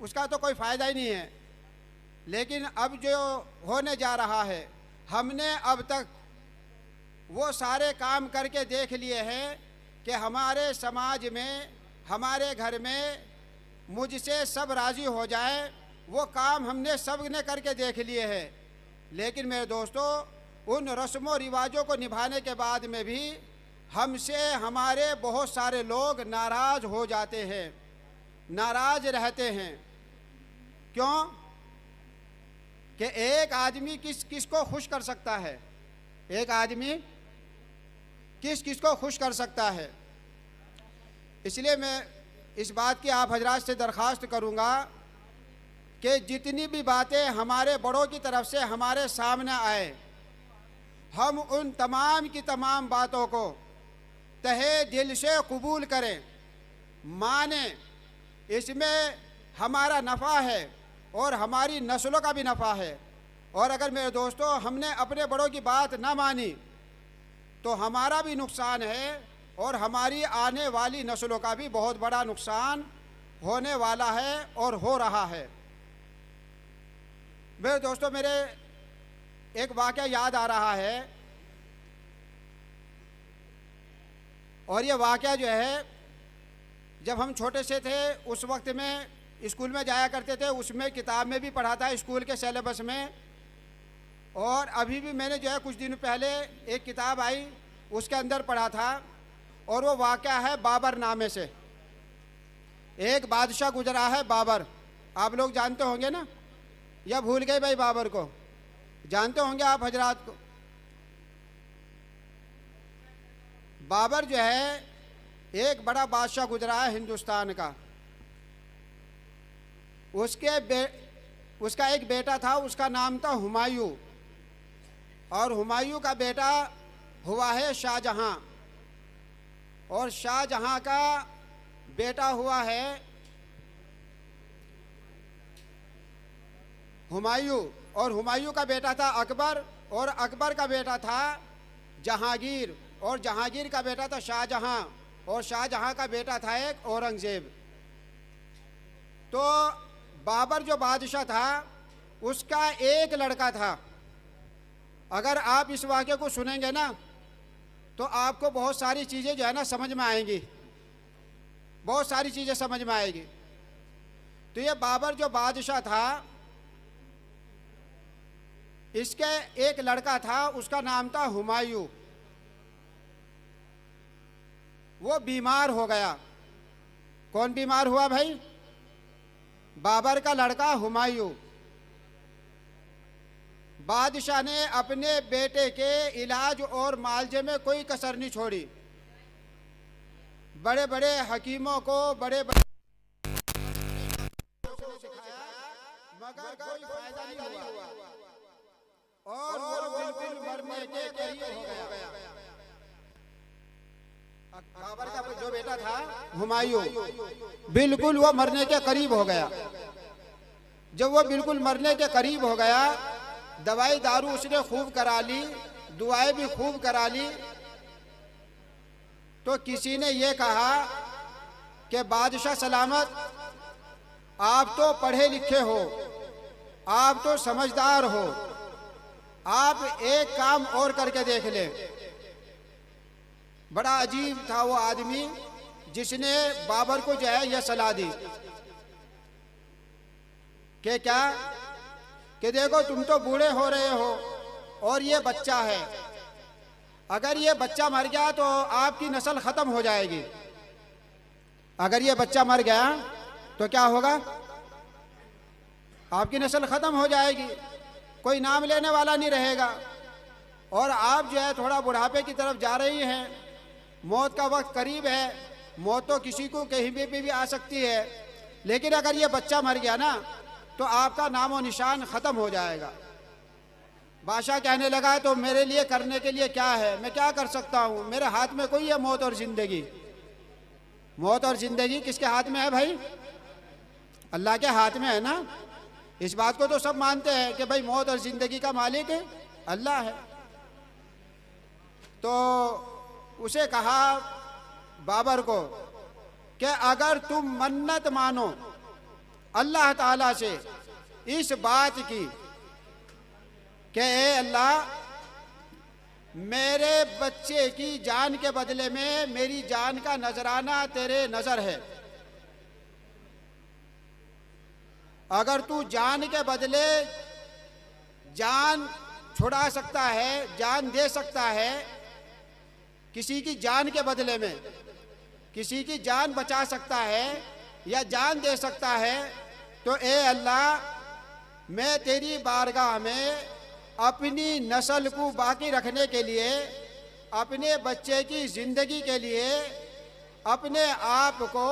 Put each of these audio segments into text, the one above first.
उसका तो कोई फ़ायदा ही नहीं है। लेकिन अब जो होने जा रहा है, हमने अब तक वो सारे काम करके देख लिए हैं कि हमारे समाज में, हमारे घर में मुझसे सब राज़ी हो जाए, वो काम हमने सब ने करके देख लिए हैं। लेकिन मेरे दोस्तों, उन रस्मों रिवाजों को निभाने के बाद में भी हमसे हमारे बहुत सारे लोग नाराज़ हो जाते हैं, नाराज़ रहते हैं। क्यों? कि एक आदमी किस को खुश कर सकता है? एक आदमी किस को खुश कर सकता है? इसलिए मैं इस बात की आप हजरात से दरख्वास्त करूँगा कि जितनी भी बातें हमारे बड़ों की तरफ से हमारे सामने आए, हम उन तमाम की तमाम बातों को तहे दिल से कबूल करें, माने। इसमें हमारा नफ़ा है और हमारी नस्लों का भी नफ़ा है। और अगर मेरे दोस्तों हमने अपने बड़ों की बात ना मानी तो हमारा भी नुकसान है और हमारी आने वाली नस्लों का भी बहुत बड़ा नुकसान होने वाला है और हो रहा है। मेरे दोस्तों, मेरे एक वाक़या याद आ रहा है, और ये वाक़या जो है, जब हम छोटे से थे उस वक्त में स्कूल में जाया करते थे, उसमें किताब में भी पढ़ा था, स्कूल के सिलेबस में। और अभी भी मैंने जो है कुछ दिन पहले एक किताब आई, उसके अंदर पढ़ा था, और वो वाक़या है बाबर नामे से। एक बादशाह गुजरा है बाबर, आप लोग जानते होंगे ना, या भूल गए भाई? बाबर को जानते होंगे आप हजरात को। बाबर जो है एक बड़ा बादशाह गुजरा है हिंदुस्तान का। उसका एक बेटा था, उसका नाम था हुमायूं, और हुमायूं का बेटा हुआ है शाहजहां, और शाहजहां का बेटा हुआ है हुमायूं, और हुमायूं का बेटा था अकबर, और अकबर का बेटा था जहांगीर, और जहांगीर का बेटा था शाहजहां, और शाहजहां का बेटा था एक औरंगजेब। तो बाबर जो बादशाह था उसका एक लड़का था। अगर आप इस वाक़े को सुनेंगे ना तो आपको बहुत सारी चीज़ें जो है ना समझ में आएंगी, बहुत सारी चीज़ें समझ में आएगी। तो ये बाबर जो बादशाह था, इसके एक लड़का था, उसका नाम था हुमायूं। वो बीमार हो गया। कौन बीमार हुआ भाई? बाबर का लड़का हुमायूं। बादशाह ने अपने बेटे के इलाज और मालजे में कोई कसर नहीं छोड़ी। बड़े बड़े हकीमों को बड़े बड़े सिखाया, मगर कोई फायदा नहीं हुआ, और वो बिल्कुल मरने के करीब हो गया। बाबर का जो बेटा था हुमायूं, बिल्कुल वो मरने के करीब हो गया। जब वो बिल्कुल मरने के करीब हो गया, दवाई दारू उसने खूब करा ली, दुआएं भी खूब करा ली। तो किसी ने ये कहा कि बादशाह सलामत, आप तो पढ़े लिखे हो, आप तो समझदार हो, आप एक काम और करके देख ले। बड़ा अजीब था वो आदमी जिसने बाबर को जो है यह सलाह दी कि क्या, कि देखो तुम तो बूढ़े हो रहे हो और ये बच्चा है, अगर ये बच्चा मर गया तो आपकी नस्ल ख़त्म हो जाएगी। अगर ये बच्चा मर गया तो क्या होगा? आपकी नस्ल ख़त्म हो जाएगी, कोई नाम लेने वाला नहीं रहेगा। और आप जो है थोड़ा बुढ़ापे की तरफ जा रही हैं, मौत का वक्त करीब है, मौत तो किसी को कहीं भी आ सकती है। लेकिन अगर ये बच्चा मर गया ना तो आपका नामो निशान ख़त्म हो जाएगा। बादशाह कहने लगा तो मेरे लिए करने के लिए क्या है, मैं क्या कर सकता हूँ? मेरे हाथ में कोई है मौत और ज़िंदगी? मौत और ज़िंदगी किसके हाथ में है भाई? अल्लाह के हाथ में है ना। इस बात को तो सब मानते हैं कि भाई मौत और ज़िंदगी का मालिक अल्लाह है। तो उसे कहा बाबर को कि अगर तुम मन्नत मानो अल्लाह ताला से इस बात की कि ए अल्लाह, मेरे बच्चे की जान के बदले में मेरी जान का नजराना तेरे नजर है। अगर तू जान के बदले जान छुड़ा सकता है, जान दे सकता है, किसी की जान के बदले में किसी की जान बचा सकता है या जान दे सकता है, तो ए अल्लाह, मैं तेरी बारगाह में अपनी नस्ल को बाकी रखने के लिए, अपने बच्चे की ज़िंदगी के लिए अपने आप को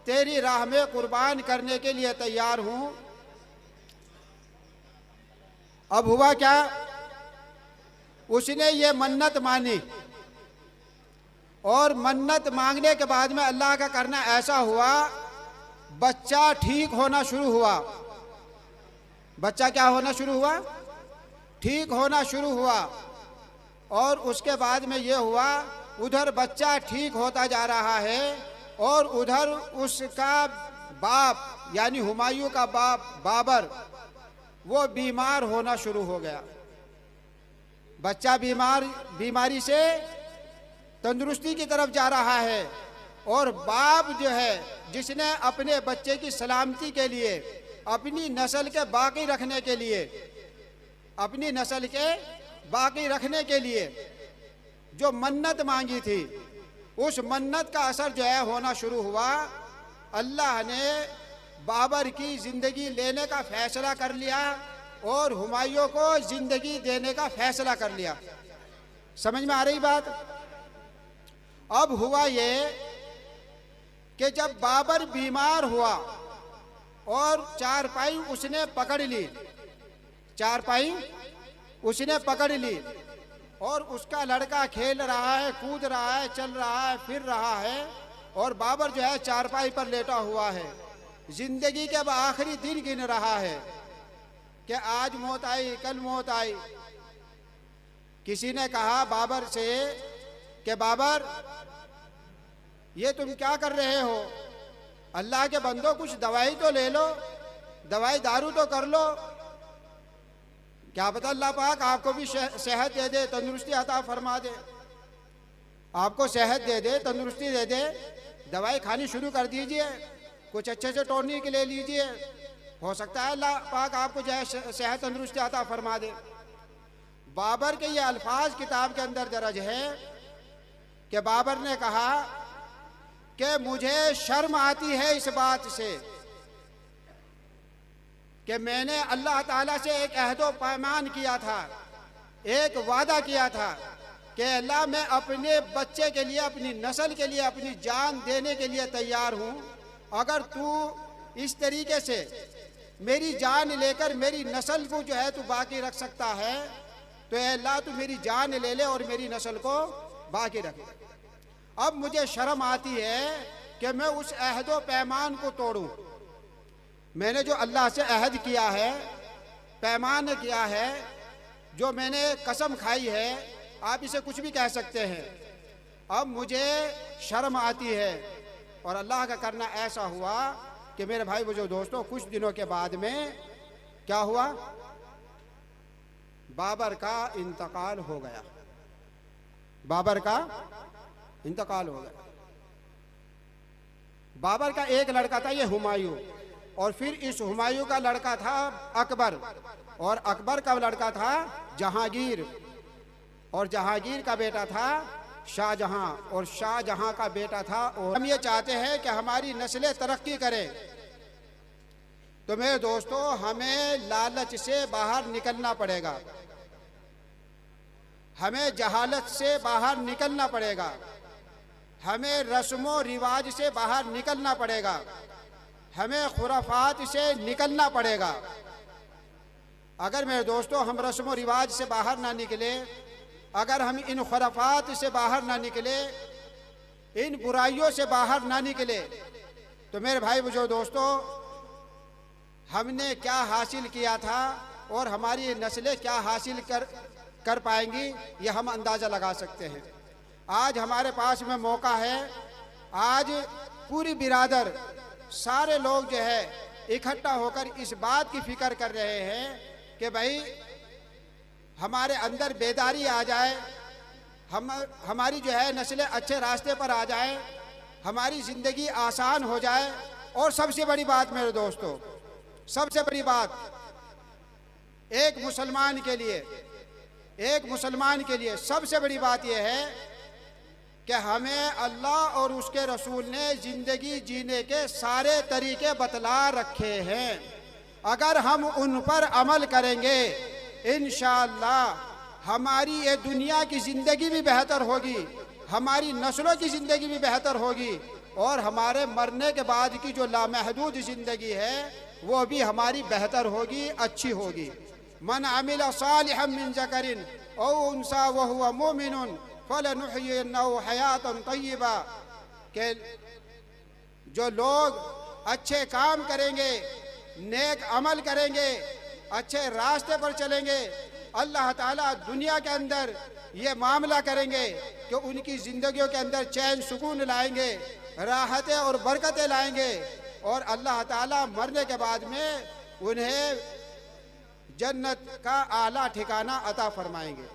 तेरी राह में कुर्बान करने के लिए तैयार हूँ। अब हुआ क्या, उसने ये मन्नत मानी और मन्नत मांगने के बाद में अल्लाह का करना ऐसा हुआ, बच्चा ठीक होना शुरू हुआ। बच्चा क्या होना शुरू हुआ? ठीक होना शुरू हुआ। और उसके बाद में ये हुआ, उधर बच्चा ठीक होता जा रहा है और उधर उसका बाप यानी हुमायूं का बाप बाबर वो बीमार होना शुरू हो गया। बच्चा बीमारी से तंदुरुस्ती की तरफ जा रहा है और बाप जो है, जिसने अपने बच्चे की सलामती के लिए, अपनी नस्ल के बाकी रखने के लिए, अपनी नस्ल के बाकी रखने के लिए जो मन्नत मांगी थी, उस मन्नत का असर जो है होना शुरू हुआ। अल्लाह ने बाबर की ज़िंदगी लेने का फैसला कर लिया और हुमायूं को ज़िंदगी देने का फैसला कर लिया। समझ में आ रही बात? अब हुआ ये कि जब बाबर बीमार हुआ और चारपाई उसने पकड़ ली, चारपाई उसने पकड़ ली और उसका लड़का खेल रहा है, कूद रहा है, चल रहा है, फिर रहा है और बाबर जो है चारपाई पर लेटा हुआ है। जिंदगी के अब आखिरी दिन गिन रहा है कि आज मौत आई, कल मौत आई। किसी ने कहा बाबर से कि बाबर, ये तुम क्या कर रहे हो? अल्लाह के बंदो, कुछ दवाई तो ले लो, दवाई दारू तो कर लो। क्या पता अल्लाह पाक आपको भी सेहत दे दे, तंदुरुस्ती अता फरमा दे, आपको सेहत दे दे, तंदुरुस्ती दे दे। दवाई खानी शुरू कर दीजिए, कुछ अच्छे से टॉनिक ले लीजिए, हो सकता है अल्लाह पाक आपको जो है सेहत तंदुरुस्ती अता फरमा दे। बाबर के ये अल्फाज किताब के अंदर दर्ज है कि बाबर ने कहा कि मुझे शर्म आती है इस बात से कि मैंने अल्लाह ताला से एक अहदो पैमान किया था, एक वादा किया था कि अल्लाह, मैं अपने बच्चे के लिए, अपनी नस्ल के लिए अपनी जान देने के लिए तैयार हूँ। अगर तू इस तरीके से मेरी जान लेकर मेरी नस्ल को जो है तू बाकी रख सकता है, तो अल्लाह तू मेरी जान ले ले और मेरी नस्ल को बाकी रख। अब मुझे शर्म आती है कि मैं उस अहदो पैमान को तोड़ूं। मैंने जो अल्लाह से अहद किया है, पैमान किया है, जो मैंने कसम खाई है, आप इसे कुछ भी कह सकते हैं, अब मुझे शर्म आती है। और अल्लाह का करना ऐसा हुआ कि मेरे भाई बुजुर्ग दोस्तों, कुछ दिनों के बाद में क्या हुआ, बाबर का इंतकाल हो गया। बाबर का इंतकाल हो गया। बाबर का एक लड़का था, ये हुमायूं, और फिर इस हुमायूं का लड़का था अकबर, और अकबर का लड़का था जहांगीर, और जहांगीर का बेटा था शाहजहां, और शाहजहां का बेटा था। और हम ये चाहते हैं कि हमारी नस्लें तरक्की करें, तो मेरे दोस्तों हमें लालच से बाहर निकलना पड़ेगा, हमें जहालत से बाहर निकलना पड़ेगा, हमें रस्मों रिवाज से बाहर निकलना पड़ेगा, हमें खुराफात से निकलना पड़ेगा। अगर मेरे दोस्तों हम रस्मों रिवाज से बाहर ना निकले, अगर हम इन खुराफात से बाहर ना निकले, इन बुराइयों से बाहर ना निकले, तो मेरे भाई बुजुर्ग दोस्तों, हमने क्या हासिल किया था और हमारी नस्लें क्या हासिल कर पाएंगी, ये हम अंदाज़ा लगा सकते हैं। आज हमारे पास में मौका है, आज पूरी बिरादर सारे लोग जो है इकट्ठा होकर इस बात की फिक्र कर रहे हैं कि भाई हमारे अंदर बेदारी आ जाए, हमारी जो है नस्लें अच्छे रास्ते पर आ जाए, हमारी ज़िंदगी आसान हो जाए। और सबसे बड़ी बात मेरे दोस्तों, सबसे बड़ी बात एक मुसलमान के लिए सबसे बड़ी बात यह है कि हमें अल्लाह और उसके रसूल ने ज़िंदगी जीने के सारे तरीके बतला रखे हैं। अगर हम उन पर अमल करेंगे इंशाअल्लाह हमारी ये दुनिया की ज़िंदगी भी बेहतर होगी, हमारी नस्लों की ज़िंदगी भी बेहतर होगी, और हमारे मरने के बाद की जो लामहदूद ज़िंदगी है वो भी हमारी बेहतर होगी, अच्छी होगी। मन अमिल सालिहन मिन ज़करिन औ उन्सा व हुवा मुमिनुन फलनुहयिन्नहु हयातन तय्यबा, के जो लोग अच्छे काम करेंगे, नेक अमल करेंगे, अच्छे रास्ते पर चलेंगे, अल्लाह ताला दुनिया के अंदर ये मामला करेंगे कि उनकी ज़िंदगियों के अंदर चैन सुकून लाएंगे, राहतें और बरकतें लाएंगे, और अल्लाह ताला मरने के बाद में उन्हें जन्नत का आला ठिकाना अता फरमाएंगे।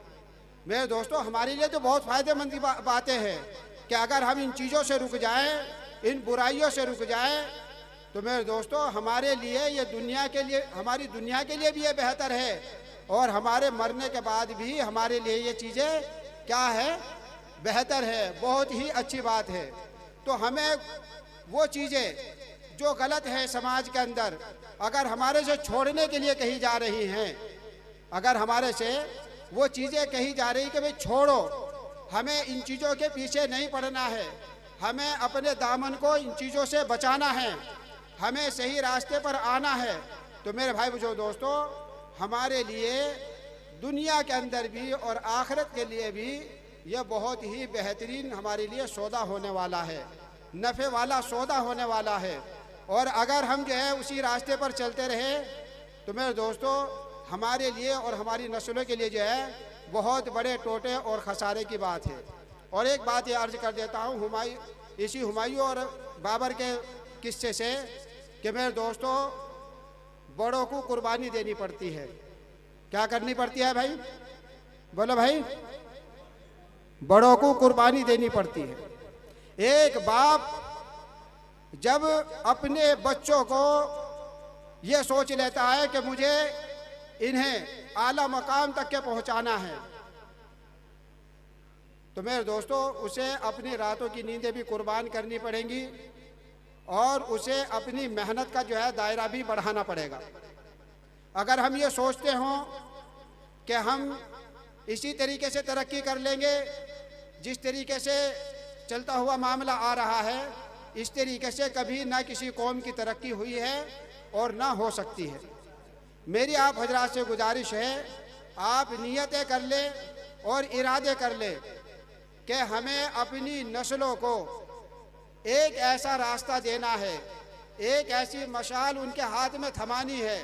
मेरे दोस्तों, हमारे लिए तो बहुत फ़ायदेमंद बातें हैं कि अगर हम इन चीज़ों से रुक जाएं, इन बुराइयों से रुक जाएं, तो मेरे दोस्तों हमारे लिए ये दुनिया के लिए, हमारी दुनिया के लिए भी ये बेहतर है, और हमारे मरने के बाद भी हमारे लिए ये चीज़ें क्या है, बेहतर है, बहुत ही अच्छी बात है। तो हमें वो चीज़ें जो गलत है समाज के अंदर, अगर हमारे से छोड़ने के लिए कही जा रही हैं, अगर हमारे से वो चीज़ें कही जा रही कि भाई छोड़ो, हमें इन चीज़ों के पीछे नहीं पड़ना है, हमें अपने दामन को इन चीज़ों से बचाना है, हमें सही रास्ते पर आना है, तो मेरे भाई बुजुर्ग दोस्तों, हमारे लिए दुनिया के अंदर भी और आखिरत के लिए भी यह बहुत ही बेहतरीन हमारे लिए सौदा होने वाला है, नफ़े वाला सौदा होने वाला है। और अगर हम जो है उसी रास्ते पर चलते रहे तो मेरे दोस्तों हमारे लिए और हमारी नस्लों के लिए जो है बहुत बड़े टोटे और खसारे की बात है। और एक बात ये अर्ज़ कर देता हूँ इसी हुमायूं और बाबर के किस्से से कि मेरे दोस्तों बड़ों को कुर्बानी देनी पड़ती है। क्या करनी पड़ती है भाई? बोलो भाई। बड़ों को कुर्बानी देनी पड़ती है। एक बाप जब अपने बच्चों को ये सोच लेता है कि मुझे इन्हें आला मकाम तक के पहुंचाना है, तो मेरे दोस्तों उसे अपनी रातों की नींदें भी कुर्बान करनी पड़ेंगी और उसे अपनी मेहनत का जो है दायरा भी बढ़ाना पड़ेगा। अगर हम ये सोचते हों कि हम इसी तरीके से तरक्की कर लेंगे जिस तरीके से चलता हुआ मामला आ रहा है, इस तरीके से कभी ना किसी कौम की तरक्की हुई है और ना हो सकती है। मेरी आप हजरात से गुजारिश है, आप नियतें कर लें और इरादे कर लें कि हमें अपनी नस्लों को एक ऐसा रास्ता देना है, एक ऐसी मशाल उनके हाथ में थमानी है,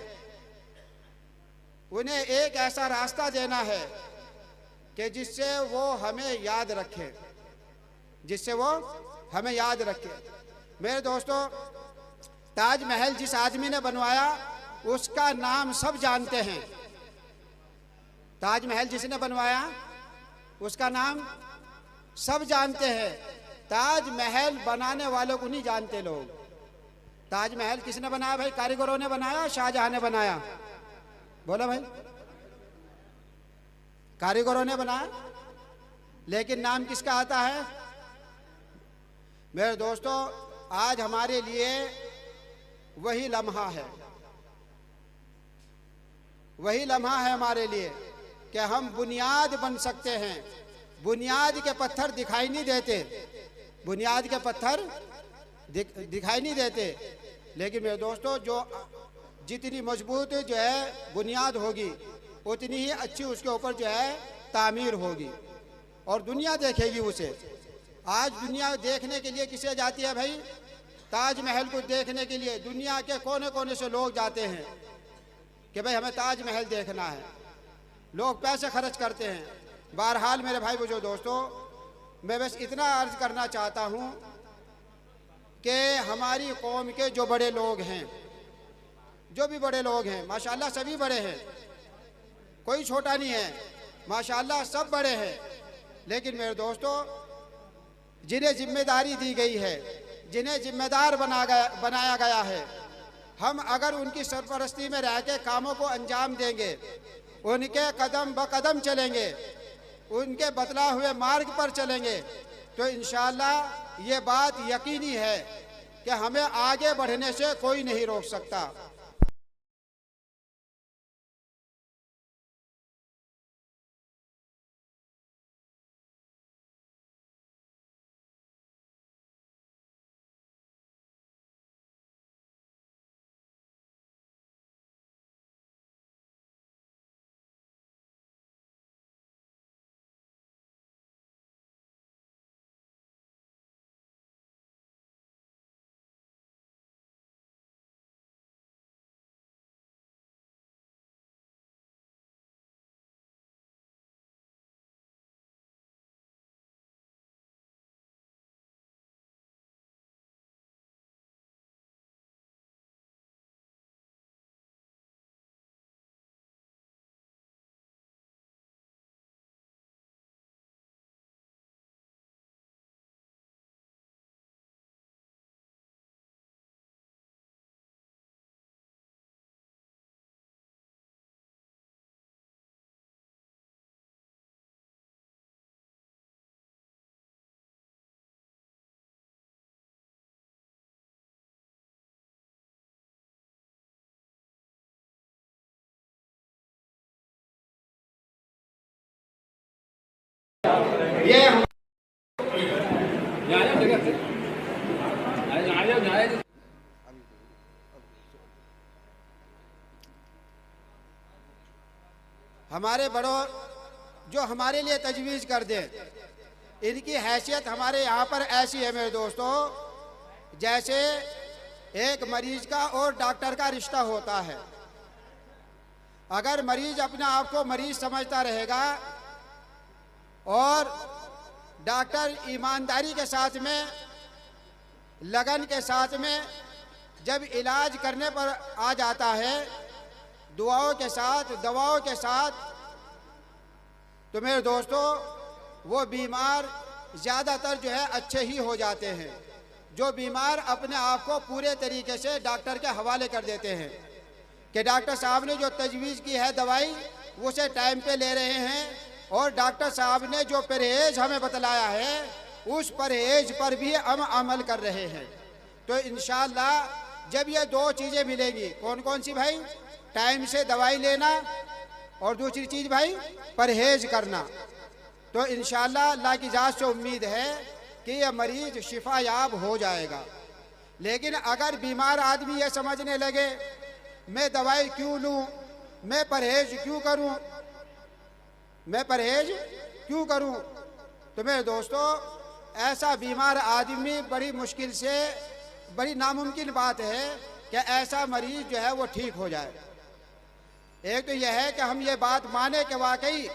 उन्हें एक ऐसा रास्ता देना है कि जिससे वो हमें याद रखें, जिससे वो हमें याद रखें। मेरे दोस्तों, ताजमहल जिस आदमी ने बनवाया उसका नाम सब जानते हैं। ताजमहल जिसने बनवाया उसका नाम सब जानते हैं। ताजमहल बनाने वालों को नहीं जानते लोग। ताजमहल किसने बनाया भाई? कारीगरों ने बनाया, शाहजहां ने बनाया? बोलो भाई। कारीगरों ने बनाया, लेकिन नाम किसका आता है? मेरे दोस्तों, आज हमारे लिए वही लम्हा है, वही लम्हा है हमारे लिए कि हम बुनियाद बन सकते हैं। बुनियाद के पत्थर दिखाई नहीं देते, बुनियाद के पत्थर दिखाई नहीं देते, लेकिन मेरे दोस्तों जो जितनी मजबूत जो है बुनियाद होगी उतनी ही अच्छी उसके ऊपर जो है तामीर होगी और दुनिया देखेगी उसे। आज दुनिया देखने के लिए किसे जाती है भाई? ताजमहल को देखने के लिए दुनिया के कोने कोने से लोग जाते हैं कि भाई हमें ताजमहल देखना है। लोग पैसे खर्च करते हैं। बहरहाल मेरे भाई बुजुर्ग दोस्तों, मैं बस इतना अर्ज करना चाहता हूँ कि हमारी कौम के जो बड़े लोग हैं, जो भी बड़े लोग हैं, माशाल्लाह सभी बड़े हैं, कोई छोटा नहीं है, माशाल्लाह सब बड़े हैं, लेकिन मेरे दोस्तों जिन्हें जिम्मेदारी दी गई है, जिन्हें जिम्मेदार बनाया गया है, हम अगर उनकी सरपरस्ती में रह के कामों को अंजाम देंगे, उनके कदम ब कदम चलेंगे, उनके बतला हुए मार्ग पर चलेंगे, तो इंशाअल्लाह ये बात यकीनी है कि हमें आगे बढ़ने से कोई नहीं रोक सकता। ये हमारे बड़ों जो हमारे लिए तजवीज़ कर दें, इनकी हैसियत हमारे यहाँ पर ऐसी है मेरे दोस्तों, जैसे एक मरीज का और डॉक्टर का रिश्ता होता है। अगर मरीज अपने आप को मरीज समझता रहेगा और डॉक्टर ईमानदारी के साथ में, लगन के साथ में जब इलाज करने पर आ जाता है, दुआओं के साथ, दवाओं के साथ, तो मेरे दोस्तों वो बीमार ज़्यादातर जो है अच्छे ही हो जाते हैं। जो बीमार अपने आप को पूरे तरीके से डॉक्टर के हवाले कर देते हैं कि डॉक्टर साहब ने जो तजवीज़ की है दवाई, उसे टाइम पे ले रहे हैं, और डॉक्टर साहब ने जो परहेज़ हमें बतलाया है उस परहेज़ पर भी हम अमल कर रहे हैं। तो इंशाअल्लाह जब ये दो चीज़ें मिलेंगी, कौन कौन सी भाई? टाइम से दवाई लेना और दूसरी चीज़ भाई परहेज़ करना, तो इंशाअल्लाह अल्लाह की ज़ात से उम्मीद है कि यह मरीज़ शिफायाब हो जाएगा। लेकिन अगर बीमार आदमी ये समझने लगे मैं दवाई क्यों लूँ, मैं परहेज़ क्यों करूँ, मैं परहेज़ क्यों करूँ, तो मेरे दोस्तों ऐसा बीमार आदमी बड़ी मुश्किल से, बड़ी नामुमकिन बात है कि ऐसा मरीज़ जो है वो ठीक हो जाए। एक तो यह है कि हम ये बात माने कि वाकई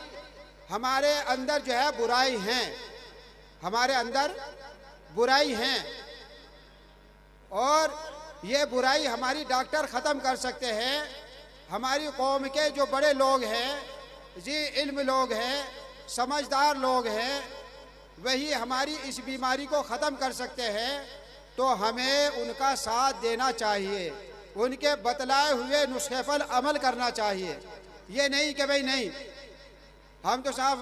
हमारे अंदर जो है बुराई हैं, हमारे अंदर बुराई हैं, और ये बुराई हमारी डॉक्टर ख़त्म कर सकते हैं। हमारी कौम के जो बड़े लोग हैं, जी इल्म लोग हैं, समझदार लोग हैं, वही हमारी इस बीमारी को ख़त्म कर सकते हैं। तो हमें उनका साथ देना चाहिए, उनके बतलाए हुए नुस्खे पर अमल करना चाहिए। ये नहीं कि भाई नहीं, हम तो साहब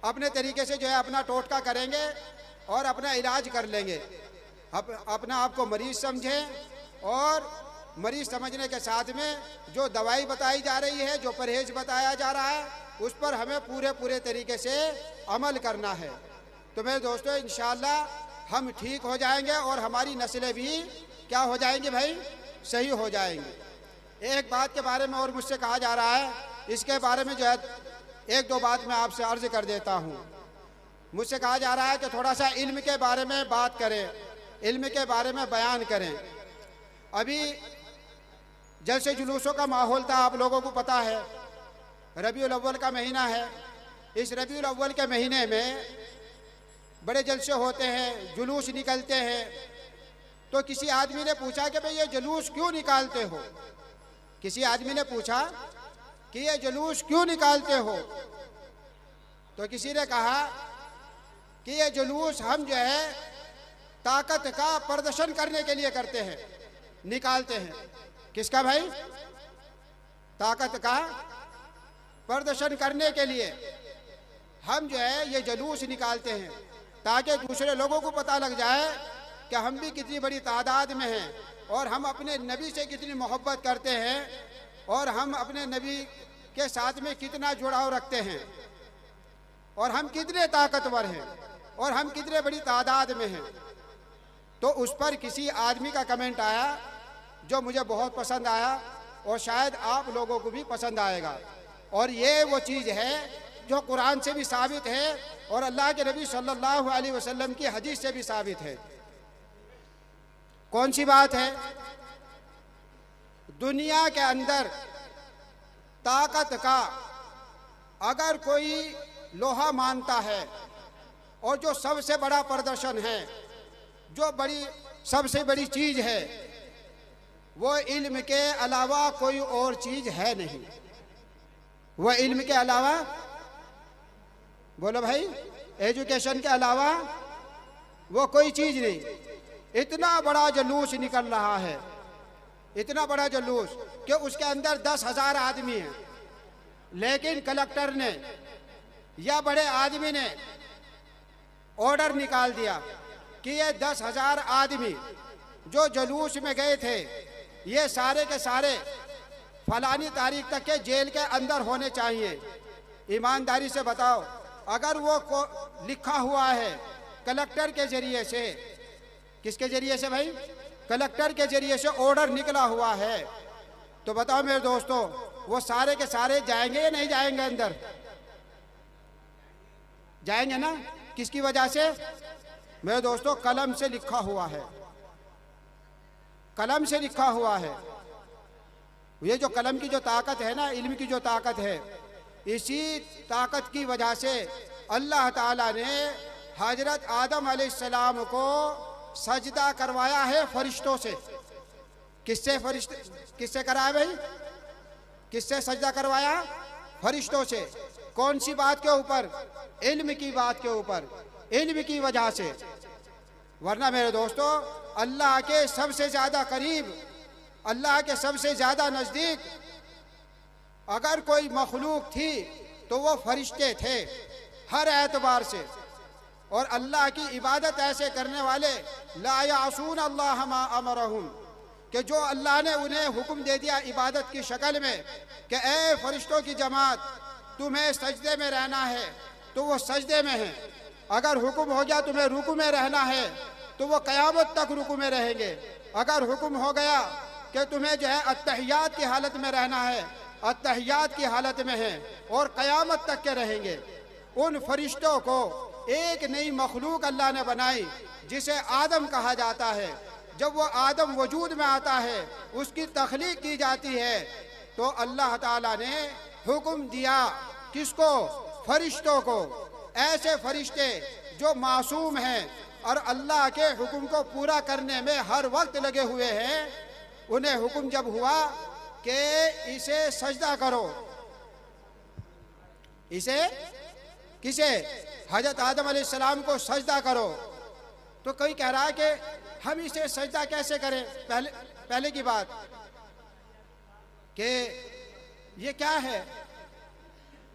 अपने तरीके से जो है अपना टोटका करेंगे और अपना इलाज कर लेंगे। अपना आप को मरीज़ समझें, और मरीज़ समझने के साथ में जो दवाई बताई जा रही है, जो परहेज़ बताया जा रहा है, उस पर हमें पूरे तरीके से अमल करना है। तो मेरे दोस्तों इंशाअल्लाह हम ठीक हो जाएंगे और हमारी नस्लें भी क्या हो जाएंगी भाई? सही हो जाएंगी। एक बात के बारे में और मुझसे कहा जा रहा है, इसके बारे में जो है एक दो बात मैं आपसे अर्ज़ कर देता हूँ। मुझसे कहा जा रहा है कि थोड़ा सा इल्म के बारे में बात करें, इल्म के बारे में बयान करें। अभी जलसे जुलूसों का माहौल था, आप लोगों को पता है, रबीउल अव्वल का महीना है। इस रबीउल अव्वल के महीने में बड़े जलसे होते हैं, जुलूस निकलते हैं, तो किसी आदमी ने पूछा कि भाई ये जुलूस क्यों निकालते हो? किसी आदमी ने पूछा कि ये जुलूस क्यों निकालते हो? तो किसी ने कहा कि ये जुलूस हम जो है ताकत का प्रदर्शन करने के लिए करते हैं, निकालते हैं। किसका भाई? ताकत का प्रदर्शन करने के लिए हम जो है ये जुलूस निकालते हैं, ताकि दूसरे लोगों को पता लग जाए कि हम भी कितनी बड़ी तादाद में हैं और हम अपने नबी से कितनी मोहब्बत करते हैं और हम अपने नबी के साथ में कितना जुड़ाव रखते हैं और हम कितने ताकतवर हैं और हम कितने बड़ी तादाद में हैं। तो उस पर किसी आदमी का कमेंट आया जो मुझे बहुत पसंद आया और शायद आप लोगों को भी पसंद आएगा। और ये वो चीज़ है जो कुरान से भी साबित है और अल्लाह के नबी सल्लल्लाहु अलैहि वसल्लम की हदीस से भी साबित है। कौन सी बात है? दुनिया के अंदर ताकत का अगर कोई लोहा मानता है और जो सबसे बड़ा प्रदर्शन है, जो बड़ी सबसे बड़ी चीज़ है, वो इल्म के अलावा कोई और चीज़ है नहीं। वह इल्म के अलावा, बोलो भाई, एजुकेशन के अलावा वो कोई चीज़ नहीं। इतना बड़ा जुलूस निकल रहा है, इतना बड़ा जुलूस कि उसके अंदर 10,000 आदमी हैं, लेकिन कलेक्टर ने या बड़े आदमी ने ऑर्डर निकाल दिया कि ये 10,000 आदमी जो जुलूस में गए थे, ये सारे के सारे फलानी तारीख तक के जेल के अंदर होने चाहिए। ईमानदारी से बताओ, अगर वो को लिखा हुआ है कलेक्टर के जरिए से, किसके जरिए से भाई? कलेक्टर के जरिए से ऑर्डर निकला हुआ है, तो बताओ मेरे दोस्तों, वो सारे के सारे जाएंगे या नहीं जाएंगे अंदर? जाएंगे ना। किसकी वजह से? मेरे दोस्तों, कलम से लिखा हुआ है, कलम से लिखा हुआ है। ये जो कलम की जो ताकत है ना, इल्म की जो ताकत है, इसी ताकत की वजह से अल्लाह ताला ने हजरत आदम अलैहिस्सलाम को सजदा करवाया है फरिश्तों से। किससे? फरिश्ते। किससे कराया भाई? किससे सजदा करवाया? फरिश्तों से। कौन सी बात के ऊपर? इल्म की बात के ऊपर, इल्म की वजह से। वरना मेरे दोस्तों, अल्लाह के सबसे ज्यादा करीब, अल्लाह के सबसे ज्यादा नजदीक अगर कोई मखलूक थी तो वो फरिश्ते थे हर एतबार से। और अल्लाह की इबादत ऐसे करने वाले, ला यासून अल्लाह मा अमरहुम, कि जो अल्लाह ने उन्हें हुक्म दे दिया इबादत की शक्ल में कि ए फरिश्तों की जमात, तुम्हें सजदे में रहना है, तो वो सजदे में हैं। अगर हुक्म हो गया तुम्हें रुकू में रहना है, तो वो क़यामत तक रुकू में रहेंगे। अगर हुक्म हो गया कि तुम्हें जो है अत्तहियात की हालत में रहना है, अत्तहियात की हालत में है और क़यामत तक के रहेंगे। उन फरिश्तों को एक नई मखलूक अल्लाह ने बनाई जिसे आदम कहा जाता है। जब वो आदम वजूद में आता है, उसकी तख्लीक की जाती है, तो अल्लाह ताला ने हुक्म दिया किसको? फरिश्तों को। ऐसे फरिश्ते जो मासूम हैं और अल्लाह के हुक्म को पूरा करने में हर वक्त लगे हुए हैं, उन्हें हुक्म जब हुआ कि इसे सजदा करो, इसे किसे? हजरत आदम अलैहिस्सलाम को सजदा करो, तो कोई कह रहा है कि हम इसे सजदा कैसे करें? पहले की बात कि ये क्या है,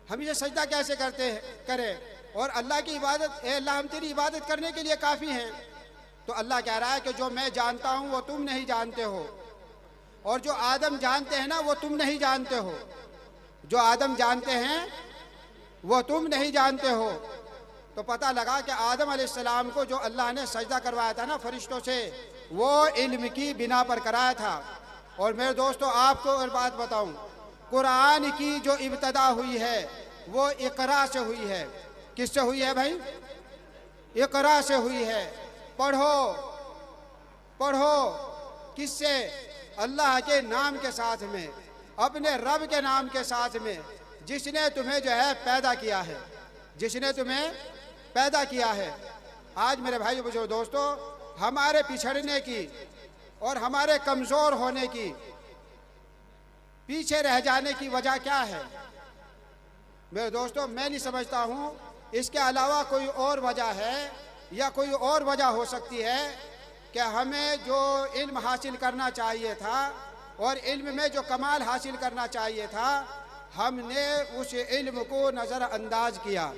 हम इसे सजदा कैसे करते हैं करें? और अल्लाह की इबादत, ए अल्लाह हम तेरी इबादत करने के लिए काफ़ी हैं। तो अल्लाह कह रहा है कि जो मैं जानता हूँ वो तुम नहीं जानते हो, और जो आदम जानते हैं ना वो तुम नहीं जानते हो। जो आदम जानते हैं वो तुम नहीं जानते हो। तो पता लगा कि आदम अलैहिस्सलाम को जो अल्लाह ने सजदा करवाया था ना फरिश्तों से, वो इल्म की बिना पर कराया था। और मेरे दोस्तों, आपको और बात बताऊं, कुरान की जो इब्तदा हुई है वो इकरा से हुई है। किससे हुई है भाई? इकरा से हुई है। पढ़ो पढ़ो। किससे? अल्लाह के नाम के साथ में, अपने रब के नाम के साथ में, जिसने तुम्हें जो है पैदा किया है, जिसने तुम्हें पैदा किया है। आज मेरे भाई बुजुर्ग दोस्तों, हमारे पिछड़ने की और हमारे कमज़ोर होने की, पीछे रह जाने की वजह क्या है? मेरे दोस्तों, मैं नहीं समझता हूँ इसके अलावा कोई और वजह है या कोई और वजह हो सकती है कि हमें जो इल्म हासिल करना चाहिए था और इल्म में जो कमाल हासिल करना चाहिए था, हमने उस इल्म को नज़रअंदाज किया,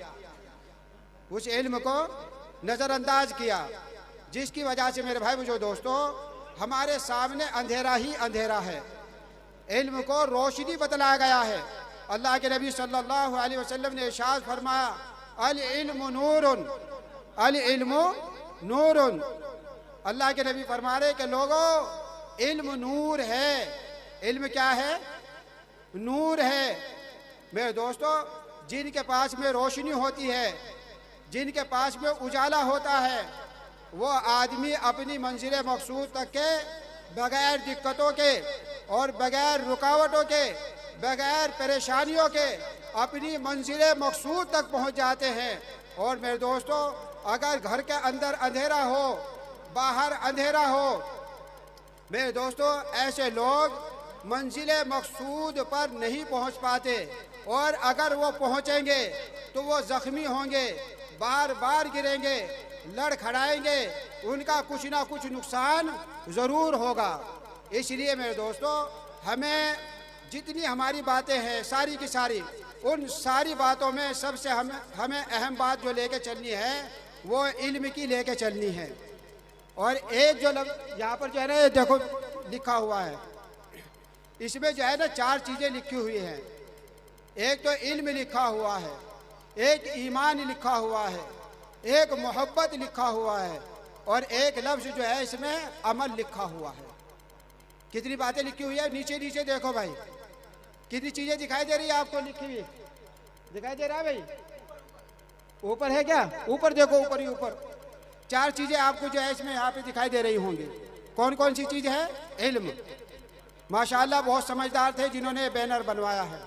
उस इल्म को नज़रअंदाज किया, जिसकी वजह से मेरे भाई बुजुर्ग दोस्तों, हमारे सामने अंधेरा ही अंधेरा है। इल्म को रोशनी बतलाया गया है। अल्लाह के नबी सल्लल्लाहु अलैहि वसल्लम ने इरशाद फरमाया, अल इल्मु नूरुन, अल इल्मु नूरुन। अल्लाह के नबी फरमा रहे कि लोगों, इल्म नूर है। इल्म क्या है? नूर है। मेरे दोस्तों, जिनके पास में रोशनी होती है, जिनके पास में उजाला होता है, वो आदमी अपनी मंजिल मकसूद तक के बगैर दिक्कतों के और बगैर रुकावटों के, बगैर परेशानियों के अपनी मंजिल मकसूद तक पहुंच जाते हैं। और मेरे दोस्तों, अगर घर के अंदर अंधेरा हो, बाहर अंधेरा हो, मेरे दोस्तों, ऐसे लोग मंजिल मकसूद पर नहीं पहुंच पाते, और अगर वो पहुंचेंगे तो वो ज़ख्मी होंगे, बार बार गिरेंगे, लड़खड़ाएंगे, उनका कुछ ना कुछ नुकसान ज़रूर होगा। इसलिए मेरे दोस्तों, हमें जितनी हमारी बातें हैं सारी की सारी, उन सारी बातों में सबसे हमें अहम बात जो लेके चलनी है वो इल्म की लेके चलनी है। और एक जो यहाँ पर जो है ना, ये देखो लिखा हुआ है, इसमें जो है ना 4 चीज़ें लिखी हुई हैं। एक तो इल्म लिखा हुआ है, एक ईमान लिखा हुआ है, एक मोहब्बत लिखा हुआ है, और एक लफ्ज़ जो है इसमें अमल लिखा हुआ है। कितनी बातें लिखी हुई है? नीचे नीचे देखो भाई, कितनी चीज़ें दिखाई दे रही है आपको लिखी हुई? दिखाई दे रहा है भाई? ऊपर है क्या? ऊपर देखो, ऊपर ही ऊपर 4 चीज़ें आपको जो है इसमें यहाँ पे दिखाई दे रही होंगी। कौन कौन सी चीज़ है? इल्म। माशाअल्लाह बहुत समझदार थे जिन्होंने बैनर बनवाया है,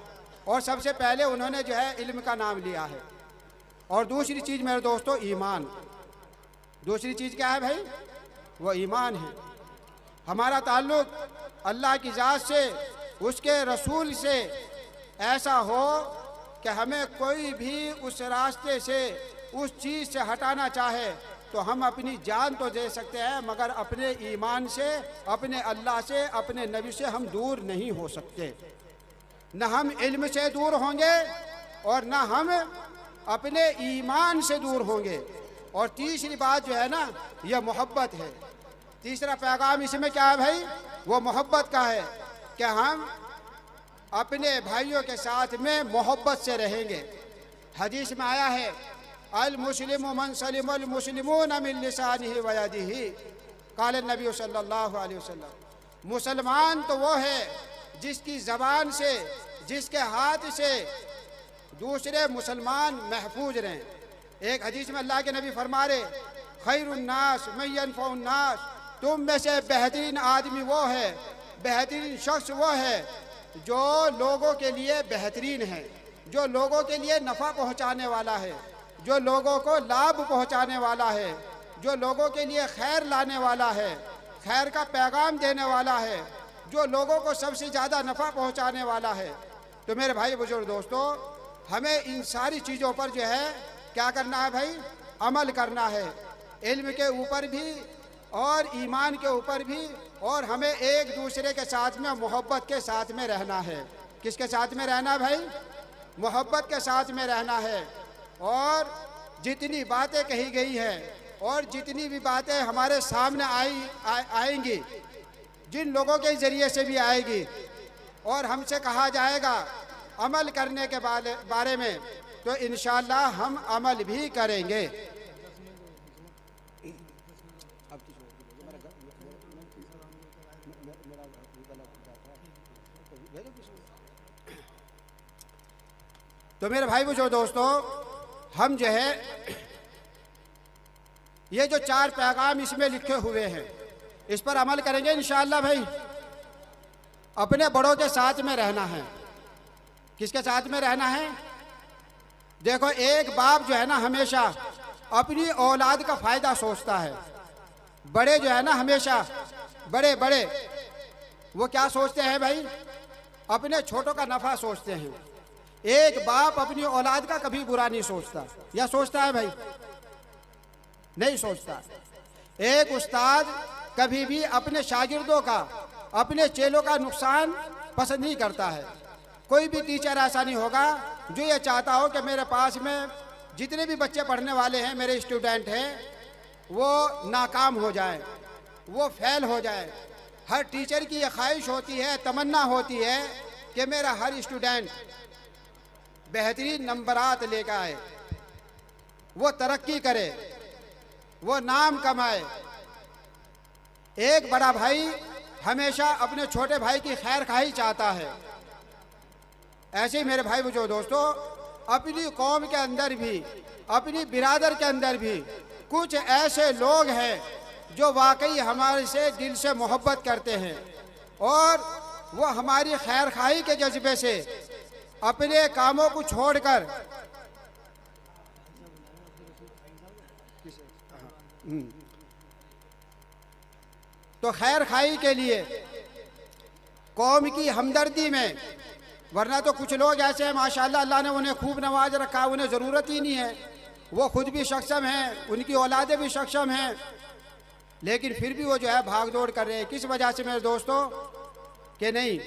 और सबसे पहले उन्होंने जो है इल्म का नाम लिया है। और दूसरी चीज़ मेरे दोस्तों, ईमान। दूसरी चीज़ क्या है भाई? वो ईमान है। हमारा ताल्लुक़ अल्लाह की ज़ात से, उसके रसूल से ऐसा हो कि हमें कोई भी उस रास्ते से, उस चीज़ से हटाना चाहे तो हम अपनी जान तो दे सकते हैं, मगर अपने ईमान से, अपने अल्लाह से, अपने नबी से हम दूर नहीं हो सकते। न हम इल्म से दूर होंगे और न हम अपने ईमान से दूर होंगे। और तीसरी बात जो है ना, यह मोहब्बत है। तीसरा पैगाम इसमें क्या है भाई? वो मोहब्बत का है कि हम अपने भाइयों के साथ में मोहब्बत से रहेंगे। हदीस में आया है, अल मुस्लिम मन सलिमल मुस्लिमून मिन लिसानिही व यदिही, क़ाल नबी सल्लल्लाहु अलैहि वसल्लम। मुसलमान तो वो है जिसकी ज़बान से, जिसके हाथ से दूसरे मुसलमान महफूज रहें। एक हदीस में अल्लाह के नबी फरमा रहे, खैरुन्नास मन यनफ़उन्नास, तुम में से बेहतरीन आदमी वो है, बेहतरीन शख्स वो है जो लोगों के लिए बेहतरीन है, जो लोगों के लिए नफ़ा पहुँचाने वाला है, जो लोगों को लाभ पहुँचाने वाला है, जो लोगों के लिए खैर लाने वाला है, खैर का पैगाम देने वाला है, जो लोगों को सबसे ज़्यादा नफ़ा पहुँचाने वाला है। तो मेरे भाई बुजुर्ग दोस्तों, हमें इन सारी चीज़ों पर जो है क्या करना है भाई? अमल करना है। इल्म के ऊपर भी और ईमान के ऊपर भी, और हमें एक दूसरे के साथ में मोहब्बत के साथ में रहना है। किसके साथ में रहना है भाई? मोहब्बत के साथ में रहना है। और जितनी बातें कही गई हैं और जितनी भी बातें हमारे सामने आएंगी, जिन लोगों के ज़रिए से भी आएगी, और हमसे कहा जाएगा अमल करने के बारे में, तो इंशाअल्लाह हम अमल भी करेंगे। तो मेरे भाई बुजुर्ग दोस्तों, हम जो है ये जो 4 पैगाम इसमें लिखे हुए हैं, इस पर अमल करेंगे इंशाअल्लाह भाई। अपने बड़ों के साथ में रहना है। किसके साथ में रहना है? देखो, एक बाप जो है ना, हमेशा अपनी औलाद का फ़ायदा सोचता है। बड़े जो है ना, हमेशा बड़े बड़े वो क्या सोचते हैं भाई, अपने छोटों का नफा सोचते हैं। एक बाप अपनी औलाद का कभी बुरा नहीं सोचता, या सोचता है भाई? नहीं सोचता। एक उस्ताद कभी भी अपने शागिर्दों का, अपने चेलों का नुकसान पसंद नहीं करता है। कोई भी टीचर ऐसा नहीं होगा जो ये चाहता हो कि मेरे पास में जितने भी बच्चे पढ़ने वाले हैं, मेरे स्टूडेंट हैं, वो नाकाम हो जाए, वो फेल हो जाए। हर टीचर की ये ख्वाहिश होती है, तमन्ना होती है कि मेरा हर स्टूडेंट बेहतरीन नंबरात लेकर आए, वो तरक्की करे, वो नाम कमाए। एक बड़ा भाई हमेशा अपने छोटे भाई की खैर खाही चाहता है। ऐसे ही मेरे भाई जो दोस्तों, अपनी कौम के अंदर भी, अपनी बिरादर के अंदर भी कुछ ऐसे लोग हैं जो वाकई हमारे से दिल से मोहब्बत करते हैं और वो हमारी खैर खाही के जज्बे से अपने कामों को छोड़कर तो खैर खाई के लिए, कौम की हमदर्दी में, वरना तो कुछ लोग ऐसे हैं माशाल्लाह, अल्लाह ने उन्हें खूब नवाज रखा, उन्हें ज़रूरत ही नहीं है, वो खुद भी सक्षम हैं, उनकी औलादें भी सक्षम हैं, लेकिन फिर भी वो जो है भाग दौड़ कर रहे हैं। किस वजह से मेरे दोस्तों? कि नहीं,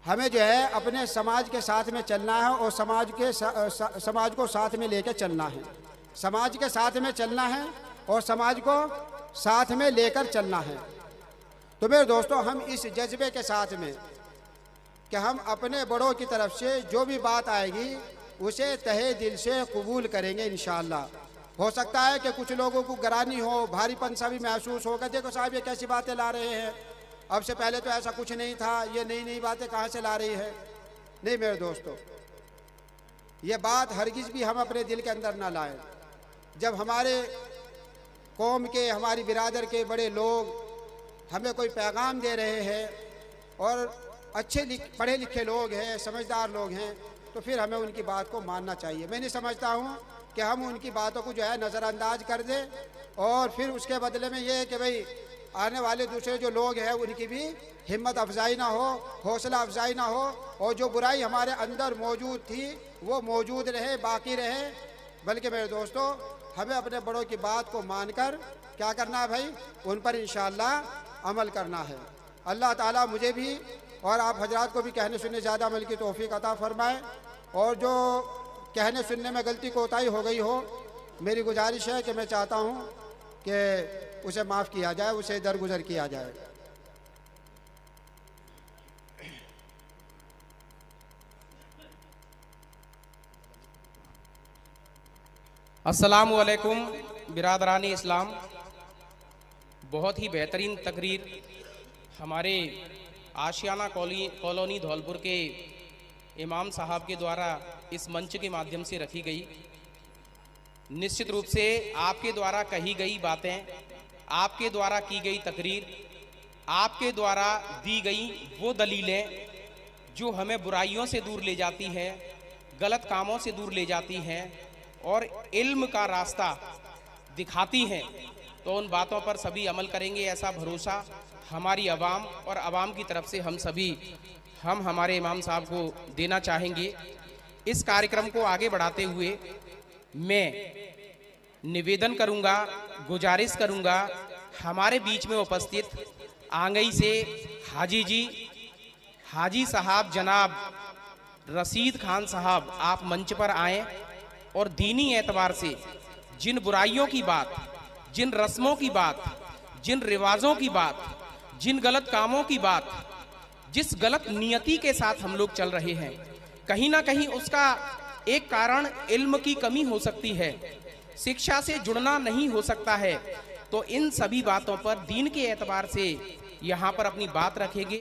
हमें जो है अपने समाज के साथ में चलना है और समाज को साथ में लेकर चलना है। समाज के साथ में चलना है और समाज को साथ में लेकर चलना है। तो मेरे दोस्तों, हम इस जज्बे के साथ में कि हम अपने बड़ों की तरफ से जो भी बात आएगी उसे तहे दिल से कबूल करेंगे इंशाअल्लाह। हो सकता है कि कुछ लोगों को गरानी हो, भारीपन सा भी महसूस होगा, देखो साहब ये कैसी बातें ला रहे हैं, अब से पहले तो ऐसा कुछ नहीं था, ये नई नई बातें कहाँ से ला रही है। नहीं मेरे दोस्तों, ये बात हरगिज़ भी हम अपने दिल के अंदर ना लाएं। जब हमारे कौम के, हमारी बिरादर के बड़े लोग हमें कोई पैगाम दे रहे हैं और अच्छे पढ़े लिखे लोग हैं, समझदार लोग हैं, तो फिर हमें उनकी बात को मानना चाहिए। मैं नहीं समझता हूँ कि हम उनकी बातों को जो है नज़रअंदाज कर दें और फिर उसके बदले में ये है कि भाई आने वाले दूसरे जो लोग हैं उनकी भी हिम्मत अफजाई ना हो, हौसला अफजाई ना हो, और जो बुराई हमारे अंदर मौजूद थी वो मौजूद रहे, बाकी रहे। बल्कि मेरे दोस्तों, हमें अपने बड़ों की बात को मानकर क्या करना है भाई, उन पर इंशाअल्लाह अमल करना है। अल्लाह ताला मुझे भी और आप हजरात को भी कहने सुनने ज़्यादा अमल की तौफीक अता फरमाए, और जो कहने सुनने में गलती कोताही हो गई हो, मेरी गुजारिश है कि मैं चाहता हूँ कि उसे माफ़ किया जाए, उसे दरगुजर किया जाए। अस्सलामु अलैकुम बिरादरानी इस्लाम। बहुत ही बेहतरीन तकरीर हमारे आशियाना कॉलोनी धौलपुर के इमाम साहब के द्वारा इस मंच के माध्यम से रखी गई। निश्चित रूप से आपके द्वारा कही गई बातें, आपके द्वारा की गई तकरीर, आपके द्वारा दी गई वो दलीलें जो हमें बुराइयों से दूर ले जाती हैं, गलत कामों से दूर ले जाती हैं और इल्म का रास्ता दिखाती हैं, तो उन बातों पर सभी अमल करेंगे, ऐसा भरोसा हमारी अवाम और अवाम की तरफ से हम हमारे इमाम साहब को देना चाहेंगे। इस कार्यक्रम को आगे बढ़ाते हुए मैं निवेदन करूंगा, गुजारिश करूंगा, हमारे बीच में उपस्थित आंगई से हाजी साहब जनाब रशीद खान साहब, आप मंच पर आएं और दीनी एतबार से जिन बुराइयों की बात, जिन रस्मों की बात, जिन रिवाजों की बात, जिन गलत कामों की बात, जिस गलत नियति के साथ हम लोग चल रहे हैं, कहीं ना कहीं उसका एक कारण इल्म की कमी हो सकती है, शिक्षा से जुड़ना नहीं हो सकता है। तो इन सभी बातों पर दीन के एतबार से यहाँ पर अपनी बात रखेंगे।